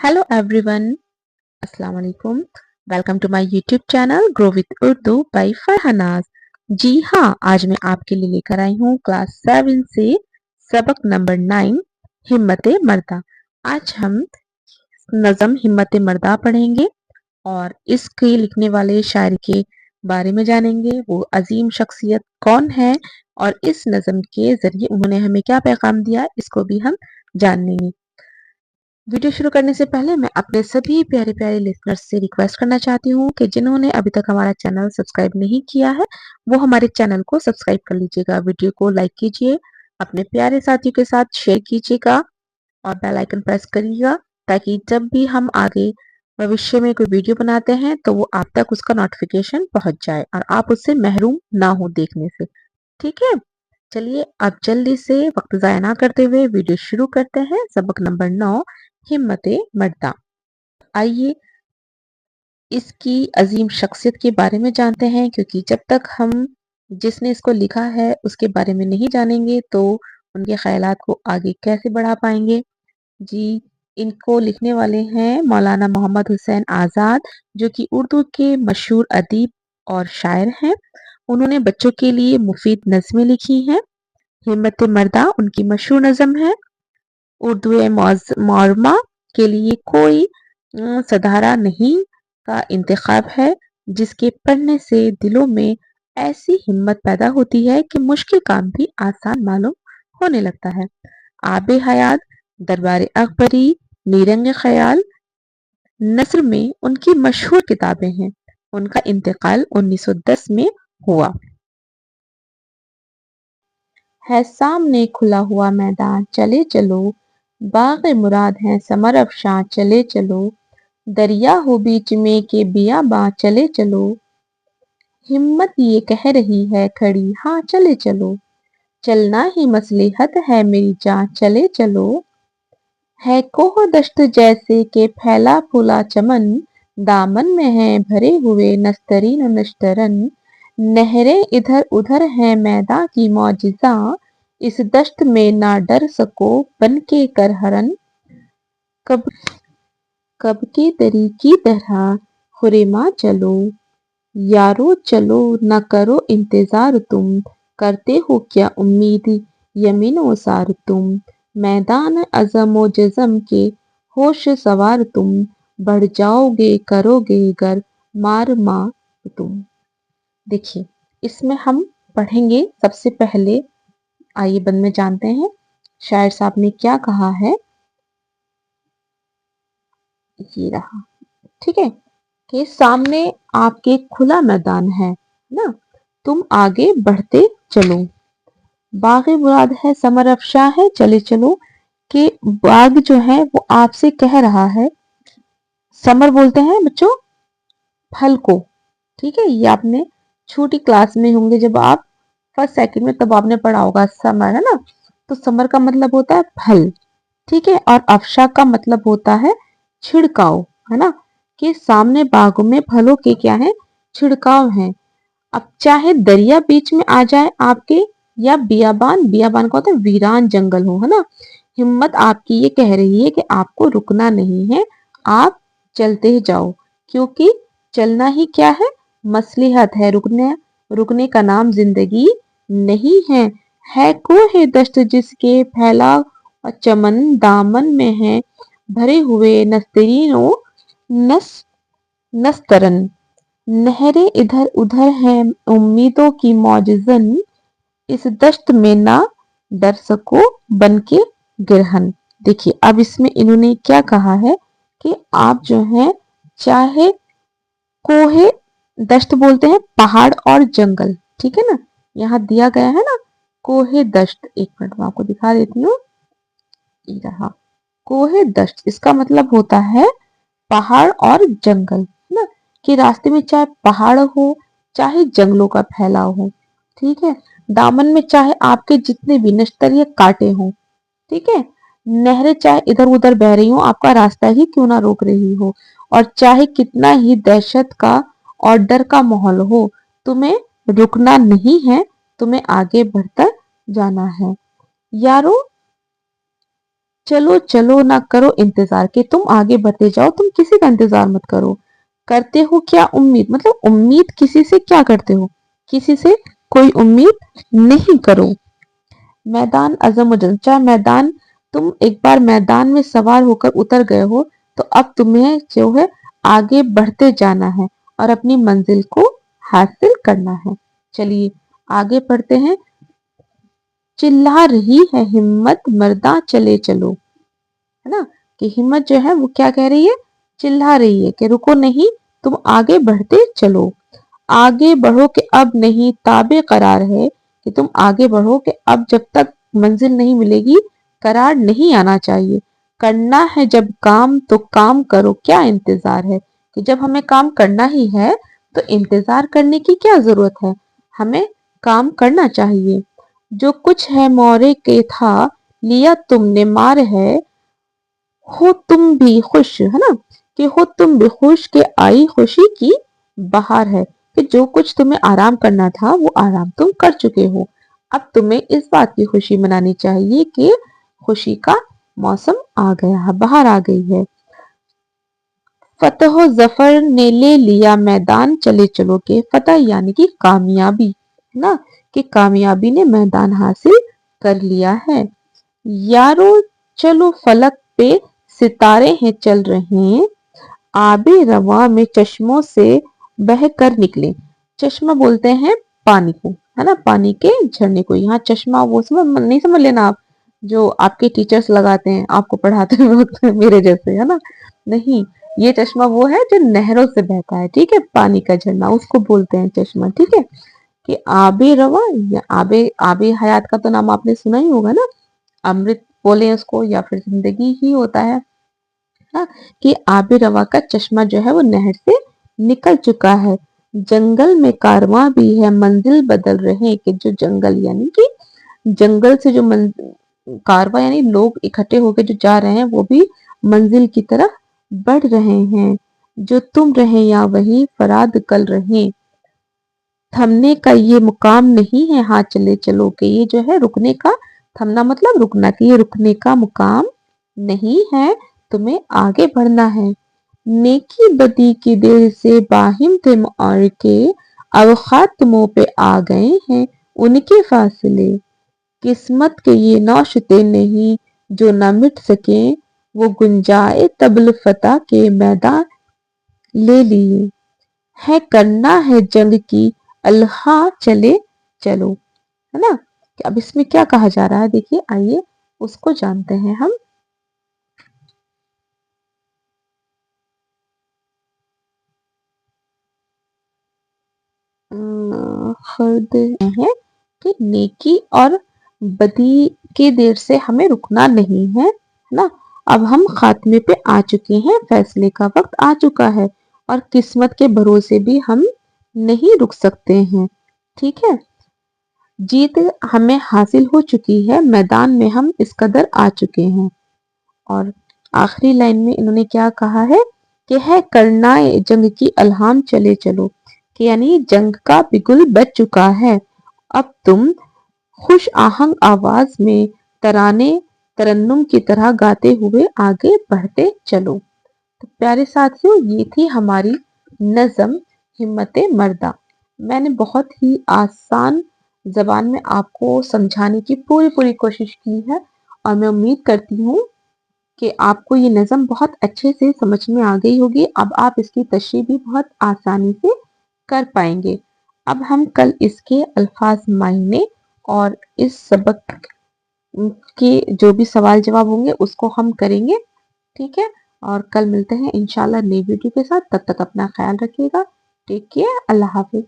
Hello everyone, अस्सलाम वालेकुम। Welcome to my YouTube channel grow with Urdu by Farhanaz. जी हाँ, आज मैं आपके लिए लेकर आई हूँ क्लास 7 से सबक नंबर 9 हिम्मत मर्दा। आज हम नज़म हिम्मत मर्दा पढ़ेंगे और इसके लिखने वाले शायर के बारे में जानेंगे। वो अजीम शख्सियत कौन है और इस नज़म के जरिए उन्होंने हमें क्या पैगाम दिया, इसको भी हम जान लेंगे। वीडियो शुरू करने से पहले मैं अपने सभी प्यारे प्यारे लिसनर्स से रिक्वेस्ट करना चाहती हूँ कि जिन्होंने अभी तक हमारा चैनल सब्सक्राइब नहीं किया है वो हमारे चैनल को सब्सक्राइब कर लीजिएगा। वीडियो को लाइक कीजिए, अपने प्यारे साथियों के साथ शेयर कीजिएगा और बेल आइकन प्रेस करिएगा ताकि जब भी हम आगे भविष्य में कोई वीडियो बनाते हैं तो वो आप तक उसका नोटिफिकेशन पहुंच जाए और आप उससे महरूम ना हो देखने से। ठीक है, चलिए अब जल्दी से वक्त ज़ाया ना करते हुए वीडियो शुरू करते हैं। सबक नंबर 9 हिम्मत मर्दा। आइए इसकी अजीम शख्सियत के बारे में जानते हैं, क्योंकि जब तक हम जिसने इसको लिखा है उसके बारे में नहीं जानेंगे तो उनके ख्यालात को आगे कैसे बढ़ा पाएंगे। जी, इनको लिखने वाले हैं मौलाना मोहम्मद हुसैन आज़ाद, जो कि उर्दू के मशहूर अदीब और शायर हैं। उन्होंने बच्चों के लिए मुफीद नज़में लिखी हैं। हिम्मत मर्दा उनकी मशहूर नज़म है। उर्दू मौरमा के लिए कोई सधारा नहीं का इंतखाब है, जिसके पढ़ने से दिलों में ऐसी हिम्मत पैदा होती है कि मुश्किल काम भी आसान मालूम होने लगता है। आबे हयात, दरबार अकबरी, नीरंग ख्याल, नस्र में उनकी मशहूर किताबें हैं। उनका इंतकाल 1910 में हुआ। है सामने खुला हुआ मैदान, चले चलो, बाग़ मुराद है समर अफशां, चले चलो, दरिया हो बीच में के बियाबां, चले चलो, हिम्मत ये कह रही है खड़ी, हाँ चले चलो, चलना ही मसलहत है मेरी जान, चले चलो, है कोह दश्त जैसे के फैला फूला चमन, दामन में है भरे हुए नस्तरीन नश्तरन, नहरें इधर उधर हैं मैदान की मौजिजा, इस दश्त में ना डर सको बन के कर हरन, कब कब के दरी की तरह खुरेमा चलो, यारो चलो न करो इंतजार तुम, करते हो क्या उम्मीद यमीनो सार तुम, मैदान अज़म व जज़म के होश सवार तुम, बढ़ जाओगे करोगे गर मार माँ तुम। देखिए, इसमें हम पढ़ेंगे सबसे पहले। आइए बंद में जानते हैं शायर साहब ने क्या कहा है। ये रहा, ठीक है, कि सामने आपके खुला मैदान है ना, तुम आगे बढ़ते चलो, बाग़ मुराद है समर अफशा है, चले चलो, कि बाग जो है वो आपसे कह रहा है। समर बोलते हैं बच्चों फल को, ठीक है, ये आपने छोटी क्लास में होंगे जब आप फर्स्ट सेकंड में, तब आपने पढ़ा होगा समर, है ना। तो समर का मतलब होता है फल, ठीक है, और अफशा का मतलब होता है छिड़काव, है ना, कि सामने बागों में फलों के क्या है, छिड़काव है। अब चाहे दरिया बीच में आ जाए आपके, या बियाबान, बियाबान का होता है वीरान जंगल हो, है ना, हिम्मत आपकी ये कह रही है कि आपको रुकना नहीं है, आप चलते जाओ, क्योंकि चलना ही क्या है, मसलिहत है, रुकने रुकने का नाम जिंदगी नहीं है कोहे दश्त जिसके फैला और चमन, दामन में है भरे हुए नस्तरीनो नस नस्तरन, नहरें इधर उधर हैं उम्मीदों की मौजज़न, इस दश्त में ना डर सको बन के गिरहन। देखिए, अब इसमें इन्होंने क्या कहा है कि आप जो है, चाहे कोहे दश्त बोलते हैं पहाड़ और जंगल, ठीक है ना, यहाँ दिया गया है ना कोहे दश्त, एक मिनट मैं आपको दिखा देती हूँ। ये रहा कोहे दश्त, इसका मतलब होता है पहाड़ और जंगल, है ना, कि रास्ते में चाहे पहाड़ हो चाहे जंगलों का फैलाव हो, ठीक है, दामन में चाहे आपके जितने भी नश्तरिए कांटे हों, ठीक है, नहरें चाहे इधर उधर बह रही हो, आपका रास्ता ही क्यों ना रोक रही हो, और चाहे कितना ही दहशत का और डर का माहौल हो, तुम्हें रुकना नहीं है, तुम्हें आगे बढ़कर जाना है। यारो चलो चलो ना करो इंतजार, कि तुम आगे बढ़ते जाओ, तुम किसी का इंतजार मत करो। करते हो क्या उम्मीद, मतलब उम्मीद किसी से क्या करते हो, किसी से कोई उम्मीद नहीं करो। मैदान अज़म चाहे मैदान, तुम एक बार मैदान में सवार होकर उतर गए हो तो अब तुम्हें जो है आगे बढ़ते जाना है और अपनी मंजिल को हासिल करना है। चलिए आगे बढ़ते हैं। चिल्ला रही है हिम्मत मर्दा चले चलो, है ना, कि हिम्मत जो है वो क्या कह रही है, चिल्ला रही है कि रुको नहीं, तुम आगे बढ़ते चलो। आगे बढ़ो कि अब नहीं ताबे करार है, कि तुम आगे बढ़ो कि अब जब तक मंजिल नहीं मिलेगी करार नहीं आना चाहिए। करना है जब काम तो काम करो, क्या इंतजार है, कि जब हमें काम करना ही है तो इंतजार करने की क्या जरूरत है, हमें काम करना चाहिए। जो कुछ है मोरे के था लिया तुमने मार है, हो तुम भी खुश, है ना, कि हो तुम भी खुश के आई खुशी की बहार है, कि जो कुछ तुम्हें आराम करना था वो आराम तुम कर चुके हो। अब तुम्हें इस बात की खुशी मनानी चाहिए कि खुशी का मौसम आ गया है, बाहर आ गई है। फतह जफर ने ले लिया मैदान चले चलो, के फतह यानी कि कामयाबी, है ना, कि कामयाबी ने मैदान हासिल कर लिया है। यारो चलो फलक पे सितारे हैं चल रहे, आबे रवा में चश्मों से बह कर निकले। चश्मा बोलते हैं पानी को, है ना, पानी के झरने को। यहाँ चश्मा वो समझ नहीं, समझ लेना आप, जो आपके टीचर्स लगाते हैं आपको पढ़ाते वक्त मेरे जैसे, है ना, नहीं, ये चश्मा वो है जो नहरों से बहता है, ठीक है, पानी का झरना उसको बोलते हैं चश्मा, ठीक है। कि आबे रवा या आबे, आबे हयात का तो नाम आपने सुना ही होगा ना, अमृत बोले उसको या फिर जिंदगी ही होता है ना, कि आबे रवा का चश्मा जो है वो नहर से निकल चुका है। जंगल में कारवां भी है मंजिल बदल रहे हैं, कि जो जंगल यानी कि जंगल से जो कारवां यानी लोग इकट्ठे होकर जो जा रहे हैं वो भी मंजिल की तरफ बढ़ रहे हैं। जो तुम रहे या वही फराद कल रहे, थमने का ये मुकाम नहीं है, हाँ चले चलो, के ये जो है रुकने का, थमना मतलब रुकना, कि ये रुकने का मुकाम नहीं है, तुम्हें आगे बढ़ना है। नेकी बदी की दिल से बाहिम थे और के, अब खात्मों पे आ गए हैं उनके फासले। किस्मत के ये नौशते नहीं जो न मिट सके, वो गुंजाए तबल फतह के मैदान ले लिए। है करना है जंग की अल्हा चले चलो, है ना। अब इसमें क्या कहा जा रहा है देखिए, आइए उसको जानते हैं हम। खर्द है कि नेकी और बदी के देर से हमें रुकना नहीं है ना। अब हम खात्मे पे आ चुके हैं, फैसले का वक्त आ चुका है और किस्मत के भरोसे भी हम नहीं रुक सकते हैं, ठीक है। जीत हमें हासिल हो चुकी है, मैदान में हम इस कदर आ चुके हैं। और आखिरी लाइन में इन्होंने क्या कहा है कि है करना जंग की अल्हाम चले चलो, कि यानी जंग का बिगुल बज चुका है, अब तुम खुश आहंग आवाज में तराने तरन्नुम की तरह गाते हुए आगे बढ़ते चलो। तो प्यारे साथियों ये थी हमारी नज़म हिम्मत मर्दा। मैंने बहुत ही आसान जबान में आपको समझाने की पूरी पूरी कोशिश की है और मैं उम्मीद करती हूँ कि आपको ये नज़म बहुत अच्छे से समझ में आ गई होगी। अब आप इसकी तशरीह भी बहुत आसानी से कर पाएंगे। अब हम कल इसके अल्फाज मायने और इस सबक के जो भी सवाल जवाब होंगे उसको हम करेंगे, ठीक है। और कल मिलते हैं इंशाल्लाह नई वीडियो के साथ, तब तक अपना ख्याल रखिएगा। टेक केयर, अल्लाह हाफिज।